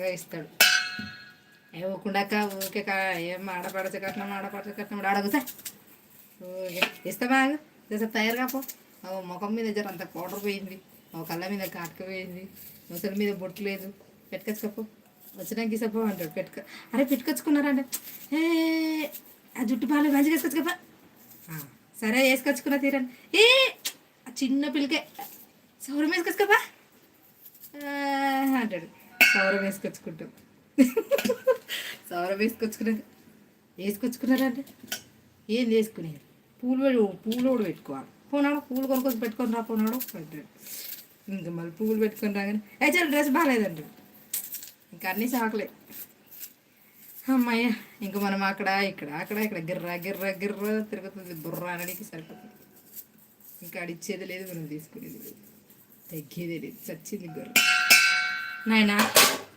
చక్కగా ఇస్తాడు. ఇవ్వకుండాక ఊరికే ఏం ఆడపడచకట్నం అడగుతా ఊరికే ఇస్తా బాగా జర తయారు కాపో. ముఖం మీద జర అంత పౌడర్ పోయింది, కళ్ళ మీద కాటుక పోయింది, ముసలి మీద బొట్టు లేదు, పెట్టుకొచ్చుకపో వచ్చినాక గీసపో అంటాడు. అరే పెట్టుకొచ్చుకున్నారంటే ఆ జుట్టు పాలు మంచిగా వేసుకొచ్చుకపో. సరే వేసుకొచ్చుకున్నా తీరండి. చిన్న పిల్లకే సౌరం వేసుకొచ్చుకోపా అంటాడు. సౌరం వేసుకొచ్చుకుంటాం. సౌరం వేసుకొచ్చుకున్నారంటే ఏం చేసుకునేది పూలు కూడా పెట్టుకోవాలి. పోనాడు పూలు కొనుక్కొచ్చి పెట్టుకొని రా పోనాడు అంటాడు. ఇంకా మళ్ళీ పువ్వులు పెట్టుకొని రాగానే చాలా డ్రెస్ బాగాలేదంటాడు. ఇంకా అన్నీ సాకులే. అమ్మాయ్య ఇంకా మనం అక్కడ గిర్రా తిరుగుతుంది బుర్ర అనడానికి సరిపోతుంది. ఇంకా అడిచ్చేది లేదు, మనం తీసుకునేది లేదు, తగ్గేదే లేదు, చచ్చింది గుర్ర నాయనా.